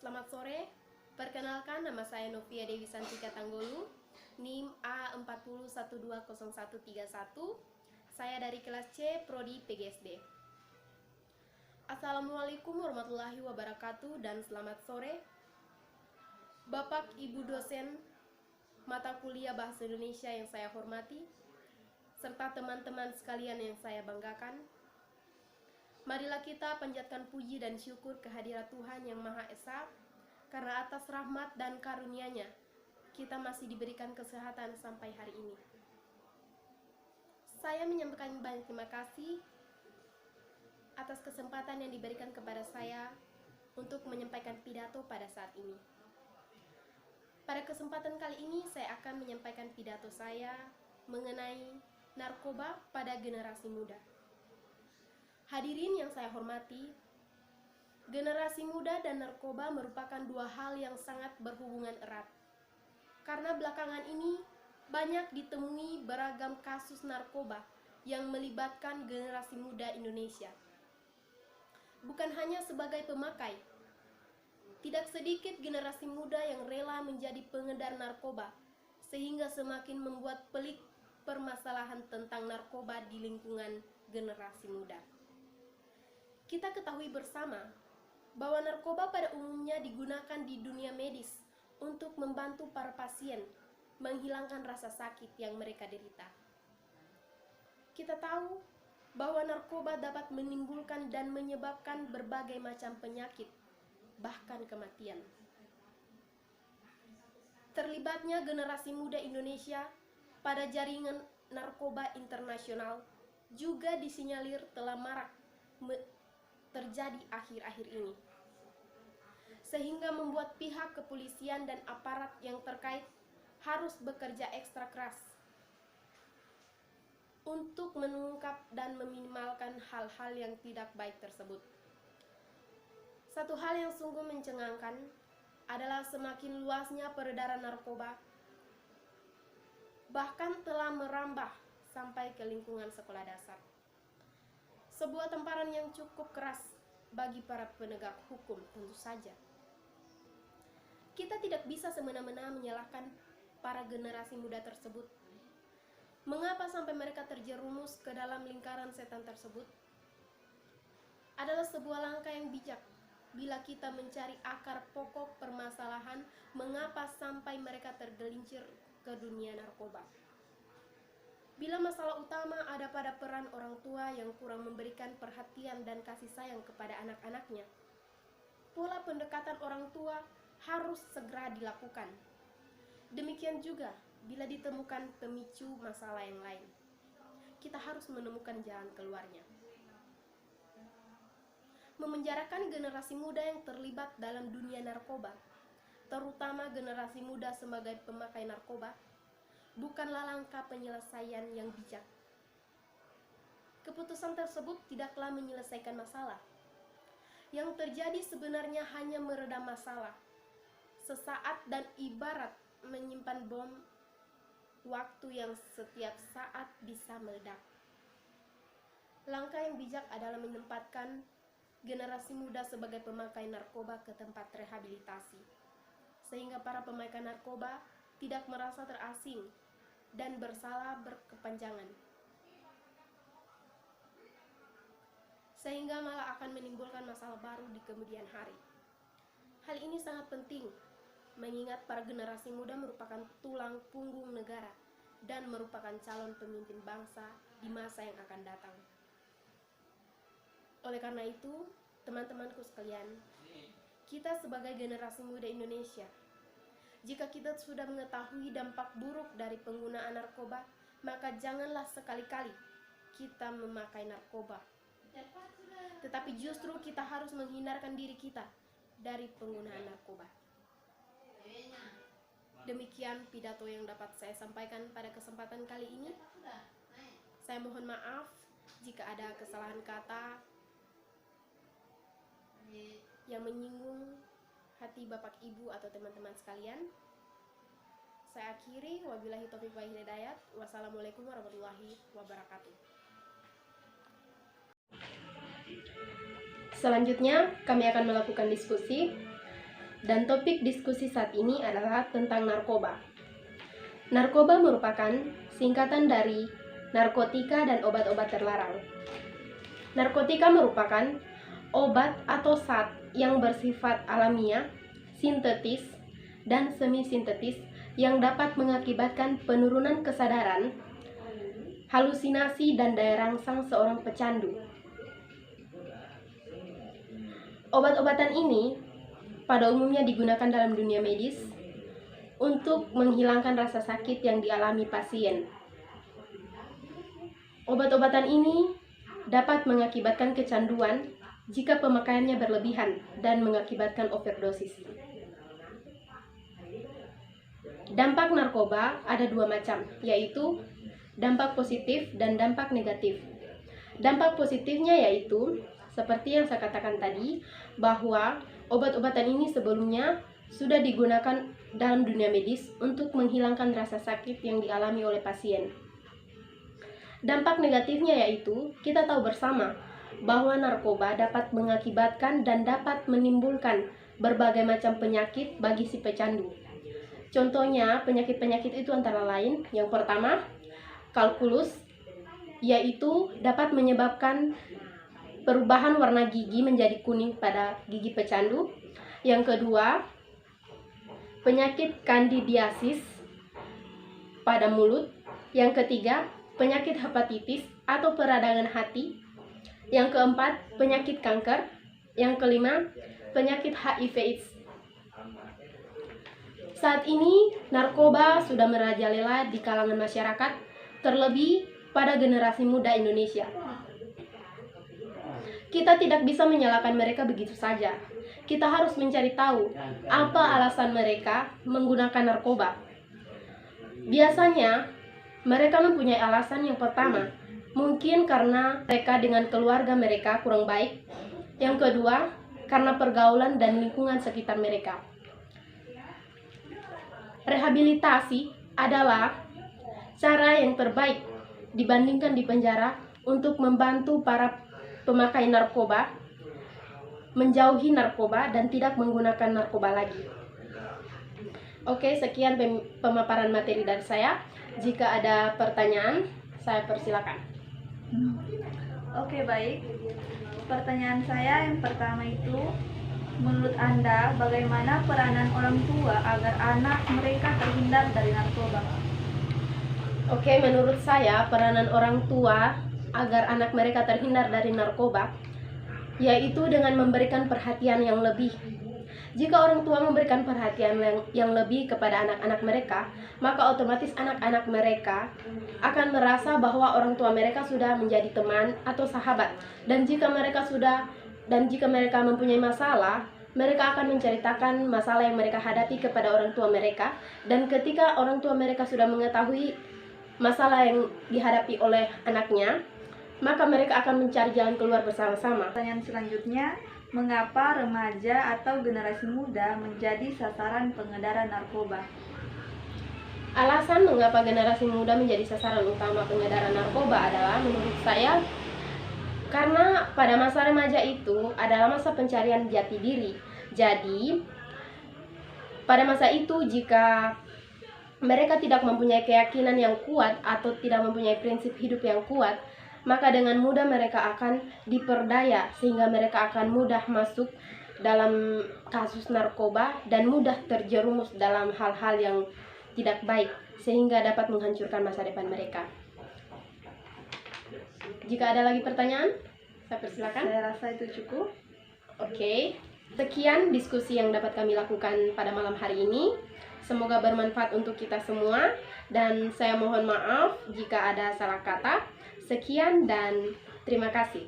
Selamat sore, perkenalkan nama saya Novia Dewi Santika Tanggolu, NIM A40120131. Saya dari kelas C, Prodi PGSD. Assalamualaikum warahmatullahi wabarakatuh dan selamat sore. Bapak Ibu dosen mata kuliah Bahasa Indonesia yang saya hormati, serta teman-teman sekalian yang saya banggakan. Marilah kita panjatkan puji dan syukur kehadirat Tuhan yang Maha Esa, karena atas rahmat dan karunia-Nya, kita masih diberikan kesehatan sampai hari ini. Saya menyampaikan banyak terima kasih atas kesempatan yang diberikan kepada saya untuk menyampaikan pidato pada saat ini. Pada kesempatan kali ini, saya akan menyampaikan pidato saya mengenai narkoba pada generasi muda. Hadirin yang saya hormati, generasi muda dan narkoba merupakan dua hal yang sangat berhubungan erat. Karena belakangan ini banyak ditemui beragam kasus narkoba yang melibatkan generasi muda Indonesia. Bukan hanya sebagai pemakai, tidak sedikit generasi muda yang rela menjadi pengedar narkoba, sehingga semakin membuat pelik permasalahan tentang narkoba di lingkungan generasi muda. Kita ketahui bersama bahwa narkoba pada umumnya digunakan di dunia medis untuk membantu para pasien menghilangkan rasa sakit yang mereka derita. Kita tahu bahwa narkoba dapat menimbulkan dan menyebabkan berbagai macam penyakit, bahkan kematian. Terlibatnya generasi muda Indonesia pada jaringan narkoba internasional juga disinyalir telah marak terjadi akhir-akhir ini, sehingga membuat pihak kepolisian dan aparat yang terkait harus bekerja ekstra keras untuk mengungkap dan meminimalkan hal-hal yang tidak baik tersebut. Satu hal yang sungguh mencengangkan adalah semakin luasnya peredaran narkoba, bahkan telah merambah sampai ke lingkungan sekolah dasar. Sebuah tamparan yang cukup keras bagi para penegak hukum tentu saja. Kita tidak bisa semena-mena menyalahkan para generasi muda tersebut. Mengapa sampai mereka terjerumus ke dalam lingkaran setan tersebut? Adalah sebuah langkah yang bijak bila kita mencari akar pokok permasalahan mengapa sampai mereka tergelincir ke dunia narkoba. Bila masalah utama ada pada peran orang tua yang kurang memberikan perhatian dan kasih sayang kepada anak-anaknya, pola pendekatan orang tua harus segera dilakukan. Demikian juga bila ditemukan pemicu masalah yang lain, kita harus menemukan jalan keluarnya. Memenjarakan generasi muda yang terlibat dalam dunia narkoba, terutama generasi muda sebagai pemakai narkoba, bukanlah langkah penyelesaian yang bijak. Keputusan tersebut tidaklah menyelesaikan masalah. Yang terjadi sebenarnya hanya meredam masalah sesaat dan ibarat menyimpan bom waktu yang setiap saat bisa meledak. Langkah yang bijak adalah menempatkan generasi muda sebagai pemakai narkoba ke tempat rehabilitasi, sehingga para pemakai narkoba tidak merasa terasing dan bersalah berkepanjangan, sehingga malah akan menimbulkan masalah baru di kemudian hari. Hal ini sangat penting, mengingat para generasi muda merupakan tulang punggung negara dan merupakan calon pemimpin bangsa di masa yang akan datang. Oleh karena itu, teman-temanku sekalian, kita sebagai generasi muda Indonesia, jika kita sudah mengetahui dampak buruk dari penggunaan narkoba, maka janganlah sekali-kali kita memakai narkoba. Tetapi justru kita harus menghindarkan diri kita dari penggunaan narkoba. Demikian pidato yang dapat saya sampaikan pada kesempatan kali ini. Saya mohon maaf jika ada kesalahan kata yang menyinggung hati Bapak Ibu atau teman-teman sekalian. Saya akhiri, wabillahi taufiq wal hidayah. Wassalamualaikum warahmatullahi wabarakatuh. Selanjutnya, kami akan melakukan diskusi. dan topik diskusi saat ini adalah tentang narkoba. Narkoba merupakan singkatan dari narkotika dan obat-obat terlarang. Narkotika merupakan obat atau zat yang bersifat alamiah, sintetis, dan semi-sintetis yang dapat mengakibatkan penurunan kesadaran, halusinasi, dan daya rangsang seorang pecandu. Obat-obatan ini pada umumnya digunakan dalam dunia medis untuk menghilangkan rasa sakit yang dialami pasien. Obat-obatan ini dapat mengakibatkan kecanduan jika pemakaiannya berlebihan dan mengakibatkan overdosis. Dampak narkoba ada dua macam, yaitu dampak positif dan dampak negatif. Dampak positifnya yaitu, seperti yang saya katakan tadi, bahwa obat-obatan ini sebelumnya sudah digunakan dalam dunia medis untuk menghilangkan rasa sakit yang dialami oleh pasien. Dampak negatifnya yaitu, kita tahu bersama bahwa narkoba dapat mengakibatkan dan dapat menimbulkan berbagai macam penyakit bagi si pecandu. Contohnya, penyakit-penyakit itu antara lain, yang pertama, kalkulus, yaitu dapat menyebabkan perubahan warna gigi menjadi kuning pada gigi pecandu. Yang kedua, penyakit kandidiasis pada mulut. Yang ketiga, penyakit hepatitis atau peradangan hati. Yang keempat, penyakit kanker. Yang kelima, penyakit HIV/AIDS. Saat ini, narkoba sudah merajalela di kalangan masyarakat, terlebih pada generasi muda Indonesia. Kita tidak bisa menyalahkan mereka begitu saja. Kita harus mencari tahu apa alasan mereka menggunakan narkoba. Biasanya, mereka mempunyai alasan yang pertama, mungkin karena mereka dengan keluarga mereka kurang baik. Yang kedua, karena pergaulan dan lingkungan sekitar mereka. Rehabilitasi adalah cara yang terbaik dibandingkan di penjara untuk membantu para pemakai narkoba menjauhi narkoba dan tidak menggunakan narkoba lagi. Oke, sekian pemaparan materi dari saya. Jika ada pertanyaan, saya persilakan. Oke, baik. Pertanyaan saya yang pertama itu, menurut Anda bagaimana peranan orang tua agar anak mereka terhindar dari narkoba? Oke, menurut saya peranan orang tua agar anak mereka terhindar dari narkoba yaitu dengan memberikan perhatian yang lebih. Jika orang tua memberikan perhatian yang lebih kepada anak-anak mereka, maka otomatis anak-anak mereka akan merasa bahwa orang tua mereka sudah menjadi teman atau sahabat. Dan jika mereka mempunyai masalah, mereka akan menceritakan masalah yang mereka hadapi kepada orang tua mereka. Dan ketika orang tua mereka sudah mengetahui masalah yang dihadapi oleh anaknya, maka mereka akan mencari jalan keluar bersama-sama. Pertanyaan selanjutnya, mengapa remaja atau generasi muda menjadi sasaran pengedar narkoba? Alasan mengapa generasi muda menjadi sasaran utama pengedaran narkoba adalah, menurut saya, karena pada masa remaja itu adalah masa pencarian jati diri. Jadi, pada masa itu jika mereka tidak mempunyai keyakinan yang kuat atau tidak mempunyai prinsip hidup yang kuat, maka dengan mudah mereka akan diperdaya sehingga mereka akan mudah masuk dalam kasus narkoba dan mudah terjerumus dalam hal-hal yang tidak baik sehingga dapat menghancurkan masa depan mereka. Jika ada lagi pertanyaan, saya persilakan. Saya rasa itu cukup. Oke, sekian diskusi yang dapat kami lakukan pada malam hari ini. Semoga bermanfaat untuk kita semua dan saya mohon maaf jika ada salah kata. Sekian dan terima kasih.